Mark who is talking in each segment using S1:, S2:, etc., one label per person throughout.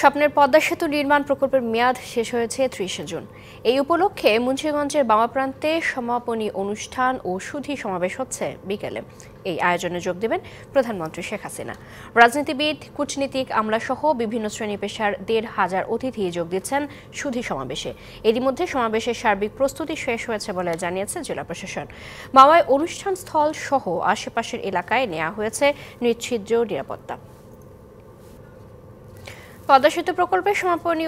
S1: স্বপ্নের পদ্মা সেতু নির্মাণ প্রকল্পের মেয়াদ শেষ হয়েছে ৩০ জুন। এই উপলক্ষে মুন্সিগঞ্জের বামা প্রান্তে সমাপনী অনুষ্ঠান ও সুধী সমাবেশ হচ্ছে বিকেলে। এই আয়োজনে যোগ দেবেন প্রধানমন্ত্রী শেখ হাসিনা। রাজনীতিবিদ, কূটনীতিক, আমলাসহ বিভিন্ন শ্রেণী পেশার ১৫০০ অতিথি যোগ দিচ্ছেন সুধী সমাবেশে। এরই মধ্যে সমাবেশের সার্বিক প্রস্তুতি শেষ হয়েছে বলে জানিয়েছে জেলা প্রশাসন। মাওয়ায় অনুষ্ঠান স্থল সহ আশেপাশের এলাকায় নেওয়া হয়েছে নিশ্ছিদ্র নিরাপত্তা। পদ্মা সেতু প্রকল্পের সমাপনী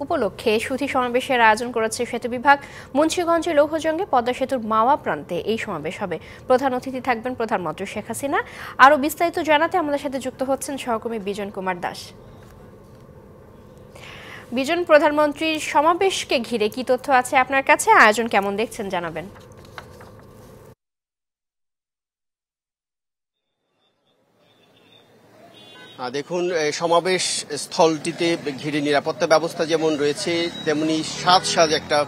S1: উপলক্ষে সুধী সমাবেশের আয়োজন করেছে সেতু বিভাগ। মুন্সিগঞ্জের লৌহজঙ্গে পদ্মা সেতুর মাওয়া প্রান্তে এই সমাবেশ হবে। প্রধান অতিথি থাকবেন প্রধানমন্ত্রী শেখ হাসিনা। আরও বিস্তারিত জানাতে আমাদের সাথে যুক্ত হচ্ছেন সহকর্মী বিজন কুমার দাস। বিজন, প্রধানমন্ত্রীর সমাবেশকে ঘিরে কি তথ্য আছে আপনার কাছে? আয়োজন কেমন দেখছেন জানাবেন।
S2: দেখুন, সমাবেশ স্থলটিতে ঘিরে নিরাপত্তা ব্যবস্থা যেমন রয়েছে, তেমনি সাজ একটা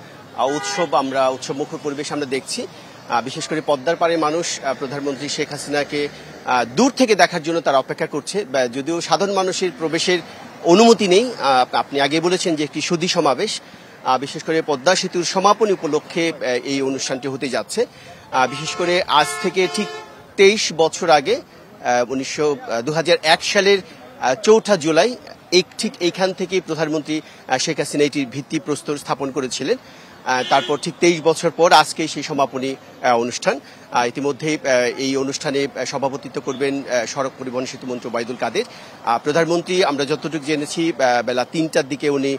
S2: উৎসবমুখর পরিবেশ আমরা দেখছি। বিশেষ করে পদ্মার পাড়ে মানুষ প্রধানমন্ত্রী শেখ হাসিনাকে দূর থেকে দেখার জন্য তারা অপেক্ষা করছে। যদিও সাধারণ মানুষের প্রবেশের অনুমতি নেই। আপনি আগে বলেছেন যে একটি সুধী সমাবেশ, বিশেষ করে পদ্মা সেতুর সমাপনী উপলক্ষে এই অনুষ্ঠানটি হতে যাচ্ছে। বিশেষ করে আজ থেকে ঠিক ২৩ বছর আগে ২০০১ সালের ৪ জুলাই ঠিক এইখান থেকে প্রধানমন্ত্রী শেখ হাসিনা এটির ভিত্তিপ্রস্তর স্থাপন করেছিলেন। তারপর ঠিক ২৩ বছর পর আজকে সেই সমাপনী অনুষ্ঠান। ইতিমধ্যে এই অনুষ্ঠানে সভাপতিত্ব করবেন সড়ক পরিবহন সেতুমন্ত্রী ওবায়দুল কাদের। প্রধানমন্ত্রী, আমরা যতটুকু জেনেছি, বেলা ৩টার দিকে উনি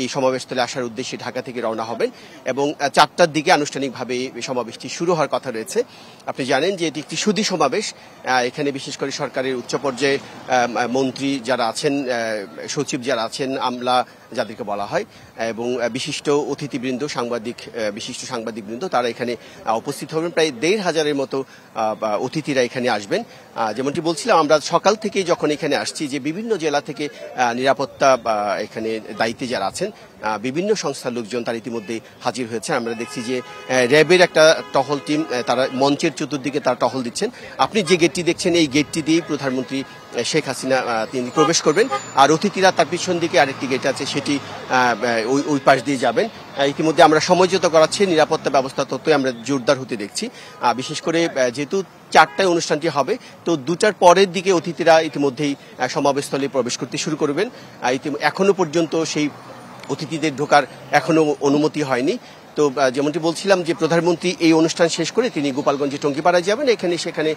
S2: এই সমাবেশস্থলে আসার উদ্দেশ্যে ঢাকা থেকে রওনা হবেন এবং ৪টার দিকে আনুষ্ঠানিকভাবে সমাবেশটি শুরু হওয়ার কথা রয়েছে। আপনি জানেন যে এটি একটি সুধী সমাবেশ। এখানে বিশেষ করে সরকারের উচ্চ পর্যায়ে মন্ত্রী যারা আছেন, সচিব যারা আছেন, আমলা যাদেরকে বলা হয়, এবং বিশিষ্ট অতিথিবৃন্দ, বিশিষ্ট সাংবাদিকবৃন্দ, তারা এখানে উপস্থিত হবেন। প্রায় ১৫০০-এর মতো অতিথিরা এখানে আসবেন। যেমনটি বলছিলাম, আমরা সকাল থেকে যখন এখানে আসছি, যে বিভিন্ন জেলা থেকে নিরাপত্তা এখানে দায়িত্বে যারা আছেন, বিভিন্ন সংস্থার লোকজন তারা ইতিমধ্যে হাজির হয়েছে। আমরা দেখছি যে র্যাবের একটা টহল টিম, তারা মঞ্চের চতুর্দিকে তারা টহল দিচ্ছেন। আপনি যে গেটটি দেখছেন, এই গেটটি দিয়েই প্রধানমন্ত্রী শেখ হাসিনা তিনি প্রবেশ করবেন, আর অতিথিরা তার পিছন দিকে আরেকটি গেট আছে, সেটি ওই পাশ দিয়ে যাবেন। ইতিমধ্যে আমরা সময়যত করাচ্ছি, নিরাপত্তা ব্যবস্থা ততই আমরা জোরদার হতে দেখছি। বিশেষ করে যেহেতু ৪টায় অনুষ্ঠানটি হবে, তো ২টার পরের দিকে অতিথিরা ইতিমধ্যেই সমাবেশস্থলে প্রবেশ করতে শুরু করবেন। এখনো পর্যন্ত সেই অতিথিদের ঢোকার এখনো অনুমতি হয়নি। তো যেমনটি বলছিলাম যে প্রধানমন্ত্রী এই অনুষ্ঠান শেষ করে তিনি গোপালগঞ্জে টঙ্গিপাড়ায় যাবেন। সেখানে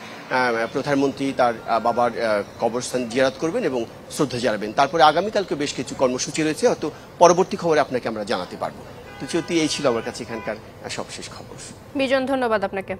S2: প্রধানমন্ত্রী তার বাবার কবরস্থান জিয়ারত করবেন এবং শ্রদ্ধা জানাবেন। তারপরে আগামীকালকে বেশ কিছু কর্মসূচি রয়েছে, হয়তো পরবর্তী খবরে আপনাকে আমরা জানাতে পারবো। তো এই ছিল আমার কাছে এখানকার সবশেষ খবর।
S1: বিজন, ধন্যবাদ আপনাকে।